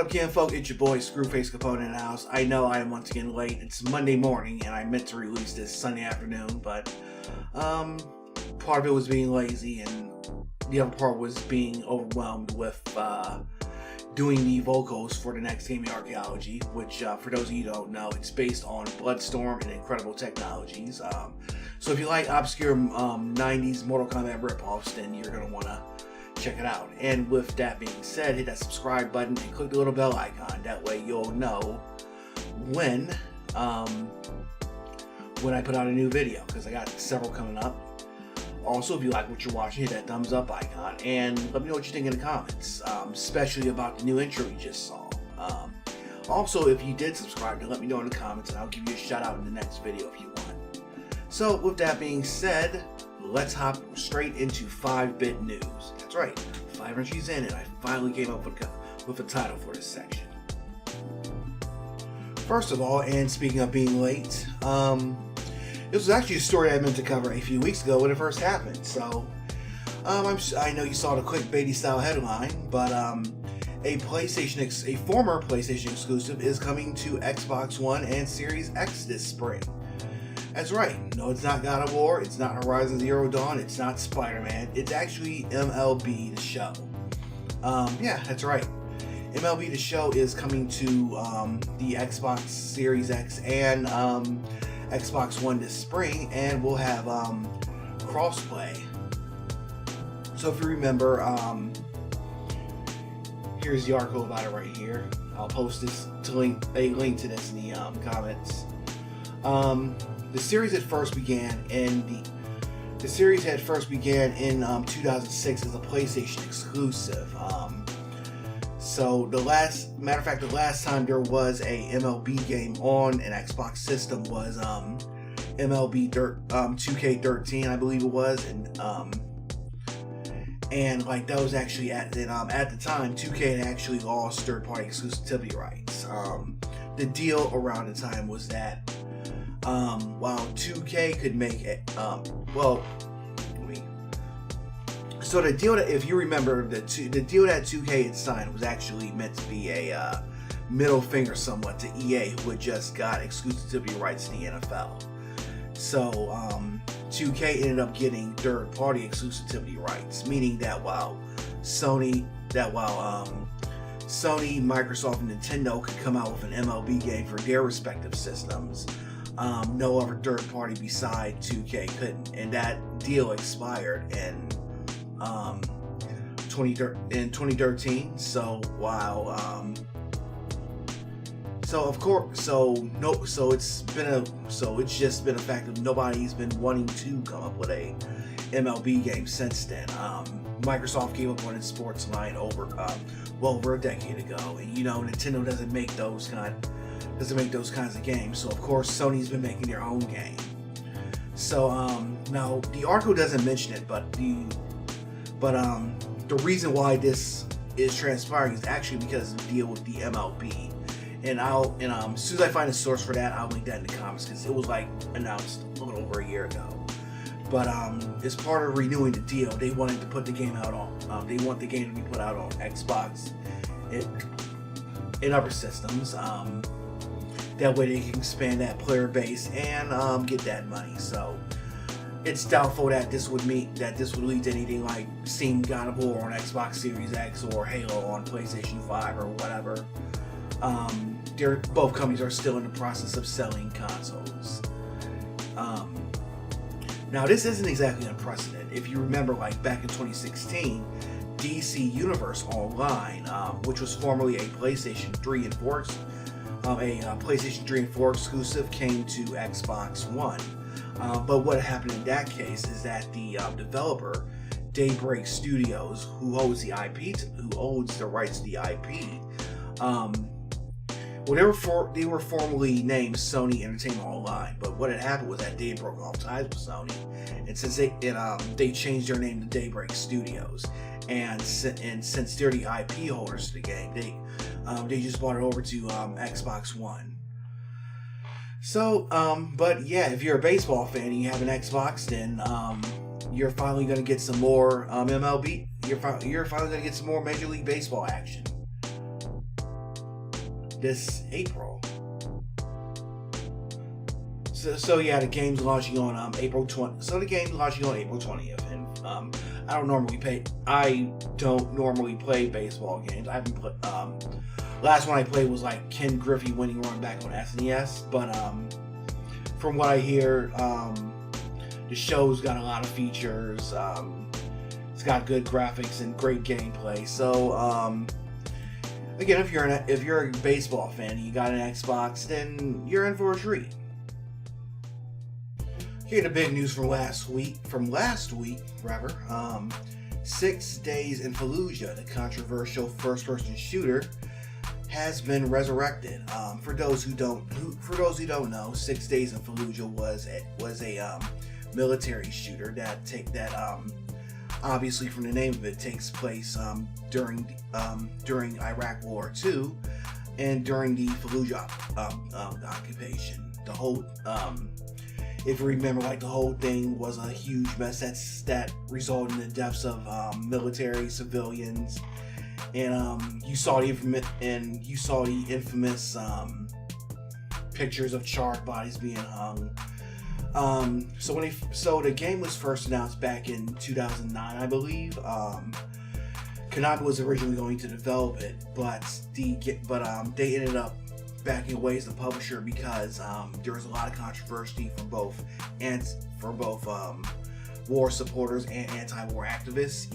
up, kinfolk? It's your boy, Screwface Capone in the house. I know I am once again late. It's Monday morning, and I meant to release this Sunday afternoon, but part of it was being lazy, and the other part was being overwhelmed with doing the vocals for the next game, Archaeology, which, for those of you who don't know, it's based on Bloodstorm and Incredible Technologies. So if you like obscure 90s Mortal Kombat ripoffs, then you're going to want to check it out. And with that being said, hit that subscribe button and click the little bell icon. That way you'll know when I put out a new video, because I got several coming up. Also, if you like what you're watching, hit that thumbs up icon and let me know what you think in the comments, especially about the new intro you just saw. Also, if you did subscribe, then let me know in the comments and I'll give you a shout out in the next video if you want. So with that being said, let's hop straight into 5-bit news. That's right, 5 entries in, and I finally came up with a title for this section. First of all, and speaking of being late, this was actually a story I meant to cover a few weeks ago when it first happened. So, I know you saw the clickbaity style headline, but a former PlayStation exclusive is coming to Xbox One and Series X this spring. That's right. No, it's not God of War. It's not Horizon Zero Dawn. It's not Spider-Man. It's actually MLB The Show. Yeah, that's right. MLB The Show is coming to the Xbox Series X and Xbox One this spring, and we'll have crossplay. So if you remember, here's the article about it right here. I'll post a link to this in the comments. The series had first began in 2006 as a PlayStation exclusive. So the last time there was a MLB game on an Xbox system was MLB 2K13, I believe it was, and like that was actually at the time 2K had actually lost third-party exclusivity rights. The deal around the time was that while 2K could make it, so the deal that, if you remember, the deal that 2K had signed was actually meant to be a middle finger somewhat to EA, who had just got exclusivity rights in the NFL. So 2K ended up getting third-party exclusivity rights, meaning that while Sony, Microsoft, and Nintendo could come out with an MLB game for their respective systems, no other third party beside 2K couldn't, and that deal expired in 2013. So while it's just been a fact of nobody's been wanting to come up with a MLB game since then. Microsoft gave up on its sports line over a decade ago, and Nintendo doesn't make those kinds of games. So of course Sony's been making their own game. So now the article doesn't mention it, but the reason why this is transpiring is actually because of the deal with the MLB. And as soon as I find a source for that, I'll link that in the comments, because it was announced a little over a year ago. But as part of renewing the deal, they wanted to put the game out on. They want the game to be put out on Xbox and other systems. That way they can expand that player base and get that money. So it's doubtful that this would lead to anything like seeing God of War on Xbox Series X or Halo on PlayStation 5 or whatever. Both companies are still in the process of selling consoles. Now this isn't exactly unprecedented. If you remember, back in 2016, DC Universe Online, which was formerly a PlayStation 3 and 4 exclusive, came to Xbox One. But what happened in that case is that the developer, Daybreak Studios, who owns the rights to the IP, they were formerly named Sony Entertainment Online, but what had happened was that they broke off ties with Sony, and since they changed their name to Daybreak Studios, and since they're the IP holders to the game, they just brought it over to Xbox One. So, but yeah, if you're a baseball fan and you have an Xbox, then you're finally going to get some more MLB. You're finally going to get some more Major League Baseball action. this April. So yeah, the game's launching on April 20th. So the game's launching on April 20th, and I don't normally play baseball games. I haven't played. Last one I played was like Ken Griffey winning run back on SNES, but from what I hear, the show's got a lot of features. It's got good graphics and great gameplay. So again, if you're a baseball fan and you got an Xbox, then you're in for a treat. Okay, the big news from last week, 6 Days in Fallujah, the controversial first-person shooter, has been resurrected. For those who don't know, 6 Days in Fallujah was a military shooter that obviously from the name of it takes place during Iraq War II and during the Fallujah occupation. The whole if you remember, like, the whole thing was a huge mess that resulted in the deaths of military, civilians, and you saw the infamous pictures of charred bodies being hung. So the game was first announced back in 2009, I believe. Konami was originally going to develop it, but they ended up backing away as the publisher because there was a lot of controversy from both war supporters and anti-war activists.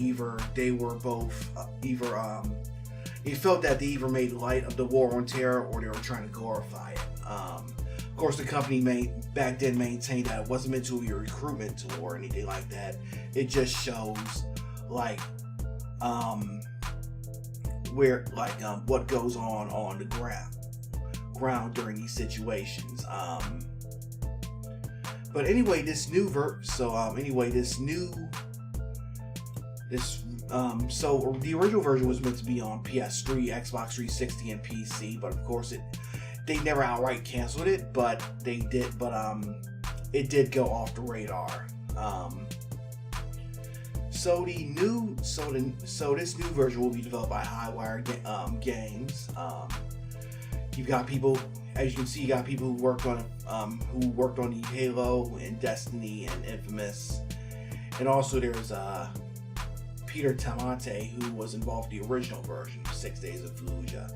They felt that they either made light of the war on terror or they were trying to glorify it. Of course, the company back then maintained that it wasn't meant to be a recruitment tool or anything like that. It just shows what goes on the ground during these situations. But anyway, the original version was meant to be on PS3, Xbox 360, and PC, but of course they never outright canceled it, but they did. But it did go off the radar. So this new version will be developed by Highwire Games. You've got people, as you can see, who worked on the Halo and Destiny and Infamous, and also there's Peter Tamate, who was involved in the original version of 6 Days of Fallujah.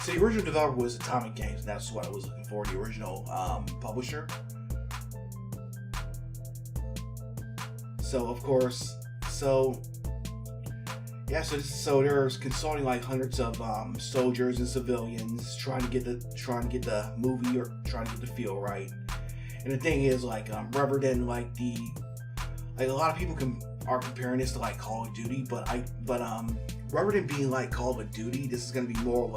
So the original developer was Atomic Games, and that's what I was looking for, the original publisher. So of course, so they're consulting like hundreds of soldiers and civilians, trying to get the movie or trying to get the feel right. And the thing is, rather than a lot of people are comparing this to like Call of Duty, but rather than being like Call of Duty, this is going to be more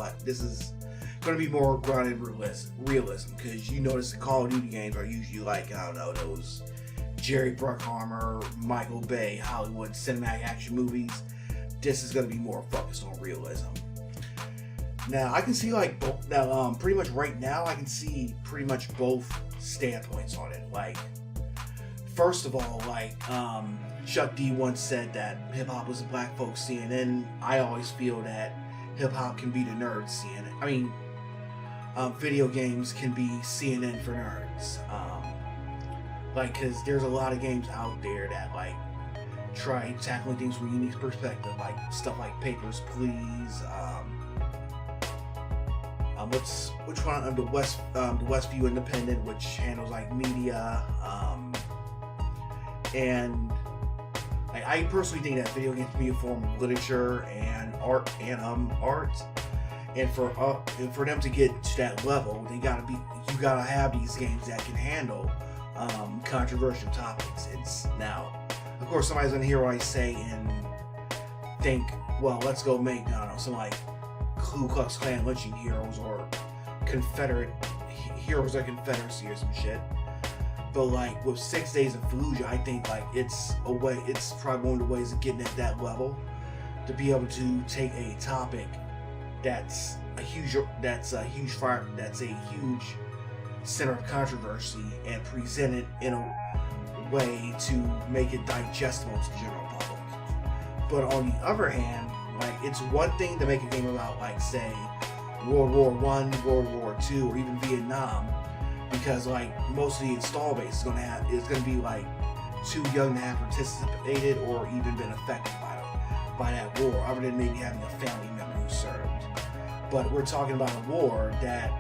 grounded in realism, because you notice the Call of Duty games are usually those Jerry Bruckheimer, Michael Bay, Hollywood cinematic action movies. This is going to be more focused on realism. Now, I can see pretty much right now, I can see pretty much both standpoints on it. First of all, Chuck D once said that hip-hop was a black folks CNN. I always feel that hip-hop can be the nerds CNN. I mean, video games can be CNN for nerds. Because there's a lot of games out there that, try tackling things from a unique perspective, stuff like Papers, Please, which one? The Westview Independent, which handles media, and I personally think that video games can be a form of literature and art, and for them to get to that level, you gotta have these games that can handle controversial topics. Now, of course, somebody's gonna hear what I say and think, well, let's go make some Ku Klux Klan lynching heroes or Confederate heroes of Confederacy or some shit. But with 6 Days of Fallujah, I think it's probably one of the ways of getting at that level, to be able to take a topic that's a huge center of controversy and present it in a way to make it digestible to the general public. But on the other hand, Like, it's one thing to make a game about, like, say, World War I, World War II, or even Vietnam, because, like, most of the install base is gonna be like too young to have participated or even been affected by that war, other than maybe having a family member who served. But we're talking about a war that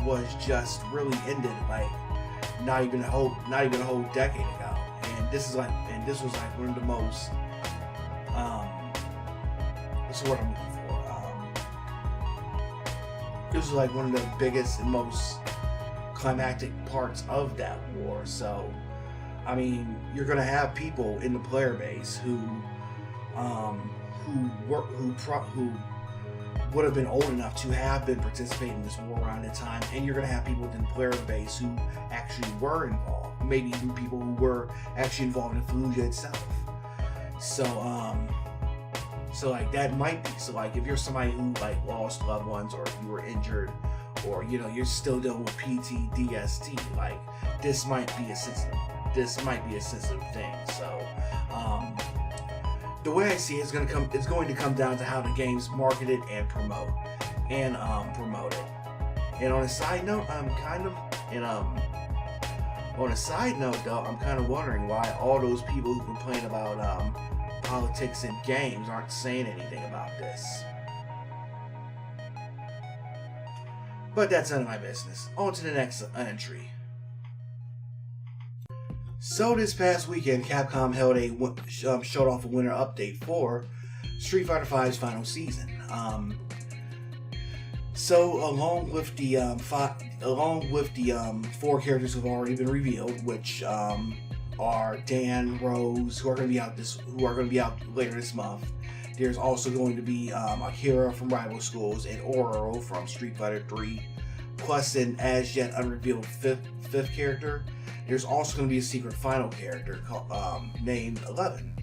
was just really ended, like, not even a whole decade ago. And this was like one of the most what's the word I'm looking for? This was like one of the biggest and most climactic parts of that war. So, I mean, you're gonna have people in the player base who would have been old enough to have been participating in this war around that time, and you're going to have people within the player base who actually were involved, maybe even people who were actually involved in Fallujah itself. So like, that might be, so like, if you're somebody who, like, lost loved ones, or if you were injured, or, you know, you're still dealing with PTSD, like, this might be a sensitive thing. So the way I see it, it's going to come down to how the game's marketed and promoted. And on a side note, I'm kind of wondering why all those people who complain about politics in games aren't saying anything about this. But that's none of my business. On to the next entry. So this past weekend, Capcom showed off a winter update for Street Fighter V's final season. So along with the 4 characters who've already been revealed, which are Dan, Rose, who are going to be out later this month. There's also going to be Akira from Rival Schools and Oro from Street Fighter 3, plus an as yet unrevealed fifth character. There's also going to be a secret final character called, named 11.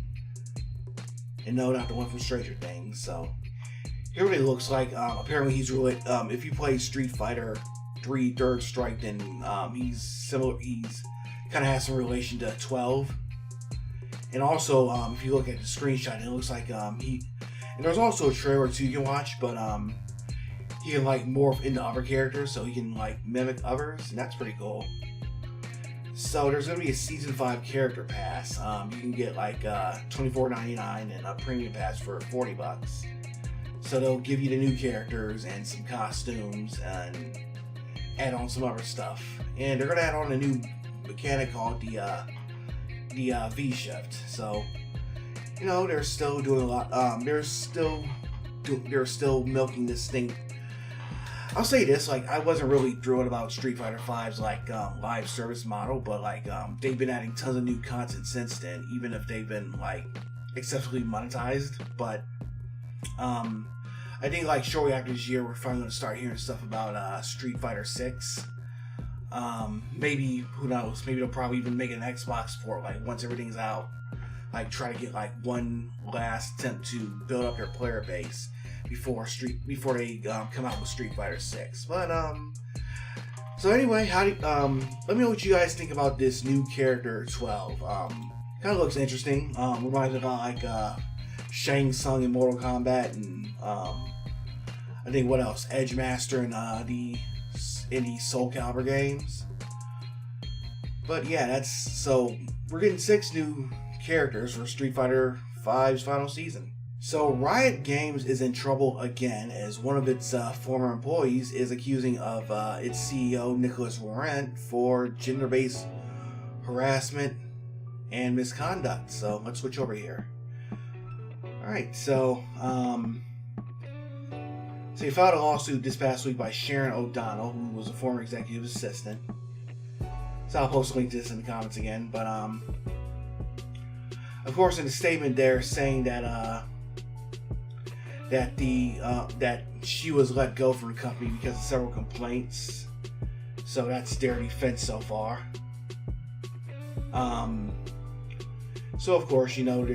And no, not the one from Stranger Things. So, here what it looks like. Apparently he's really, if you play Street Fighter 3 Third Strike, then he's similar. He's kind of has some relation to 12. And also, if you look at the screenshot, it looks like and there's also a trailer too you can watch, but he can, like, morph into other characters, so he can, like, mimic others, and that's pretty cool. So there's going to be a Season 5 character pass. You can get, like, $24.99 and a premium pass for $40. So they'll give you the new characters and some costumes and add on some other stuff. And they're going to add on a new mechanic called the V-shift. So, you know, they're still doing a lot. They're still milking this thing. I'll say this, like, I wasn't really thrilled about Street Fighter V's, like, live service model, but, like, they've been adding tons of new content since then, even if they've been, like, excessively monetized. But I think, like, shortly after this year, we're finally going to start hearing stuff about Street Fighter 6. Maybe, who knows, maybe they'll probably even make an Xbox port, like, once everything's out. Like, try to get, like, one last attempt to build up their player base before they come out with Street Fighter 6. But so anyway, let me know what you guys think about this new character 12. Kind of looks interesting. Reminds me of, like, Shang Tsung in Mortal Kombat, and I think what else? Edge Master in the Soul Calibur games. But yeah, so we're getting 6 new characters for Street Fighter V's final season. So Riot Games is in trouble again, as one of its former employees is accusing of its CEO Nicholas Laurent for gender-based harassment and misconduct. So let's switch over here. Alright, so he filed a lawsuit this past week by Sharon O'Donnell, who was a former executive assistant. So I'll post a link to this in the comments again. But of course, in the statement they're saying that that she was let go from the company because of several complaints. So that's their defense so far. So of course, you know,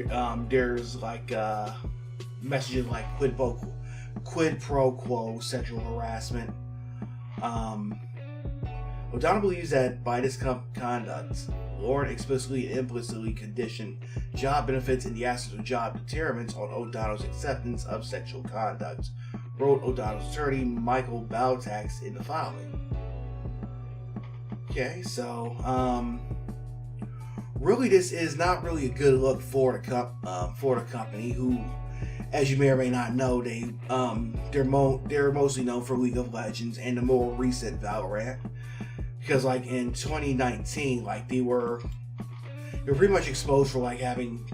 there's like messages like quid pro quo sexual harassment. O'Donnell believes that by this conduct, Lauren explicitly and implicitly conditioned job benefits in the absence of job deterrents on O'Donnell's acceptance of sexual conduct, wrote O'Donnell's attorney Michael Baltax in the filing. Okay, so really, this is not really a good look for the company, who, as you may or may not know, they're mostly known for League of Legends and the more recent Valorant. Because like in 2019, like they were pretty much exposed for like having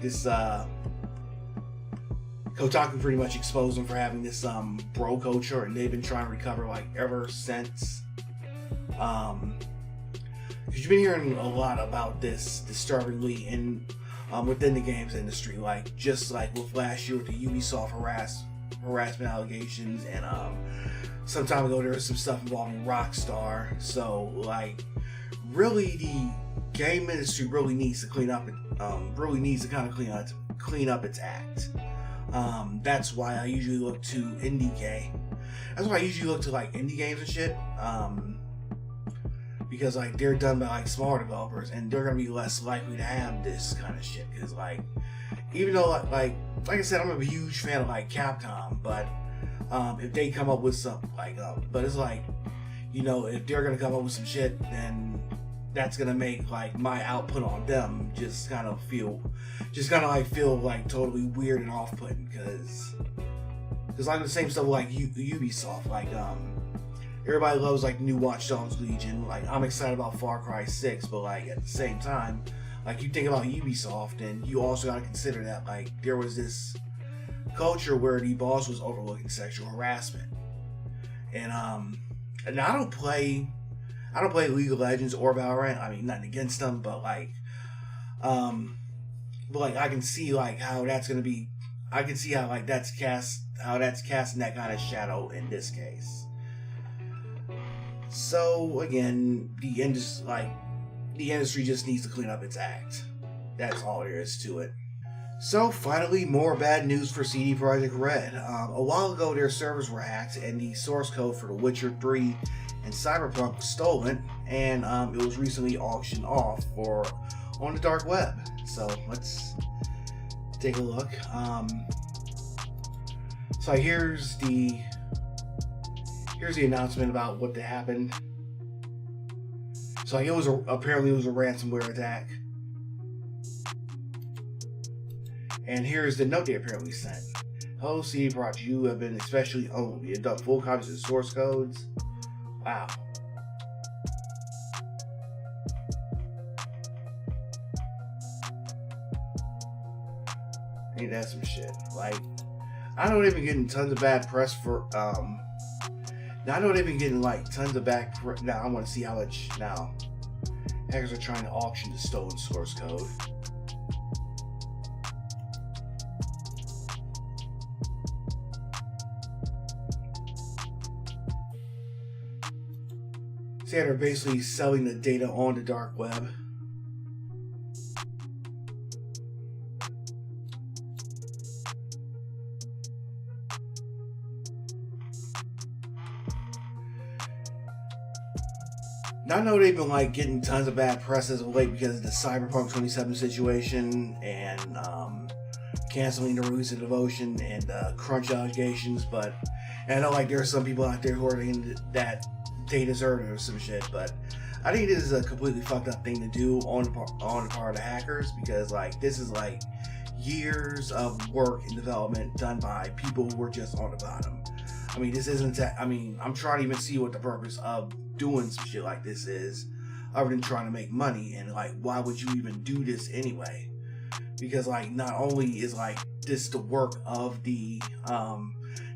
this Kotaku pretty much exposed them for having this bro culture, and they've been trying to recover like ever since. Because you've been hearing a lot about this disturbingly in within the games industry, like just like with last year with the Ubisoft harassment allegations, and some time ago there was some stuff involving Rockstar. So like really the game industry really needs to clean up its act. That's why I usually look to indie games and shit. Because like they're done by like smaller developers, and they're gonna be less likely to have this kind of shit. Because like, even though like I said, I'm a huge fan of like Capcom, but if they come up with some like, but it's like, you know, if they're gonna come up with some shit, then that's gonna make like my output on them just kind of feel like totally weird and off-putting. Because like the same stuff like Ubisoft, like everybody loves like new Watch Dogs Legion. Like I'm excited about Far Cry 6, but like at the same time, like you think about Ubisoft, and you also got to consider that like there was this culture where the boss was overlooking sexual harassment. And I don't play League of Legends or Valorant. I mean, nothing against them, but like I can see like how that's gonna be. I can see how like that's casting that kind of shadow in this case. So again, the industry just needs to clean up its act. That's all there is to it. So finally, more bad news for CD Projekt Red. A while ago, their servers were hacked, and the source code for The Witcher 3 and Cyberpunk was stolen, and it was recently auctioned off on the dark web. So let's take a look. So here's the announcement about what happened. So like, apparently it was a ransomware attack. And here's the note they apparently sent. Hello, CD Projekt, you have been especially owned. You adopt full copies of the source codes. Wow. Ain't that some shit? Like, I know they've been getting tons of bad press for now I know they've been getting like tons of bad press. Now I want to see how much now hackers are trying to auction the stolen source code. So yeah, they're basically selling the data on the dark web. Now, I know they've been like getting tons of bad press as of late because of the Cyberpunk 27 situation and canceling the release of Devotion and crunch allegations. But and I know like there are some people out there who are thinking that they deserve it or some shit. But I think this is a completely fucked up thing to do on the part of the hackers, because like this is like years of work and development done by people who were just on the bottom. I mean, this isn't. I'm trying to even see what the purpose of doing some shit like this is, other than trying to make money. And like, why would you even do this anyway? Because like, not only is like this the work of the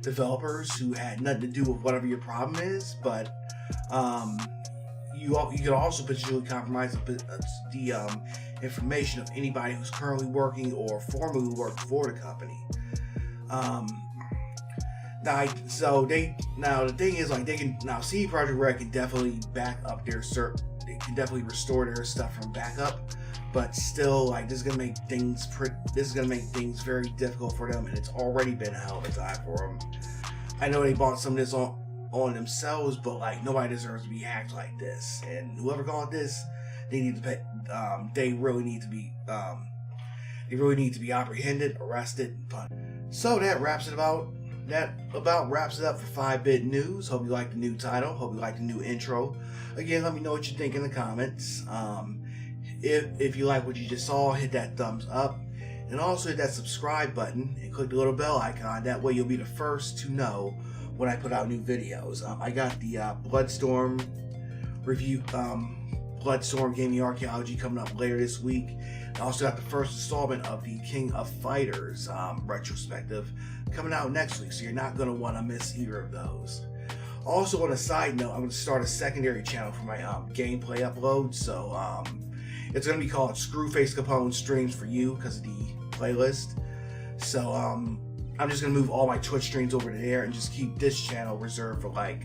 developers who had nothing to do with whatever your problem is, but you could also potentially compromise the information of anybody who's currently working or formerly worked for the company. The thing is, like, CD Projekt Red can definitely back up their they can definitely restore their stuff from backup, but still, like, this is gonna make things very difficult for them, and it's already been a hell of a time for them. I know they bought some of this on themselves, but like nobody deserves to be hacked like this. And whoever called this, they need to pay. They really need to be. They really need to be apprehended, arrested, and punished. So that wraps it about. That about wraps it up for 5-Bit News. Hope you like the new title. Hope you like the new intro. Again, let me know what you think in the comments. If you like what you just saw, hit that thumbs up. And also hit that subscribe button and click the little bell icon. That way you'll be the first to know when I put out new videos. I got the Bloodstorm review, Bloodstorm Gaming Archaeology coming up later this week. I also got the first installment of the King of Fighters retrospective coming out next week, so you're not going to want to miss either of those. Also, on a side note, I'm going to start a secondary channel for my gameplay upload. So it's going to be called Screwface Capone Streams for You because of the playlist. So I'm just going to move all my Twitch streams over to there and just keep this channel reserved for like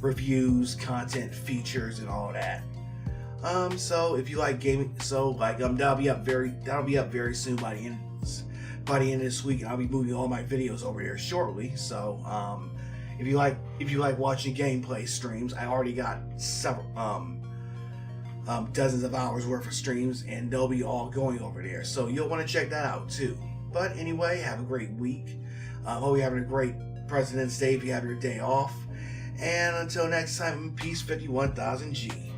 reviews, content, features, and all that. So if you like gaming, that'll be up very soon by the end of this week, and I'll be moving all my videos over there shortly. So if you like watching gameplay streams, I already got several dozens of hours worth of streams, and they'll be all going over there. So you'll want to check that out too. But anyway, have a great week. Hope you're having a great President's Day if you have your day off. And until next time, peace 51,000 G.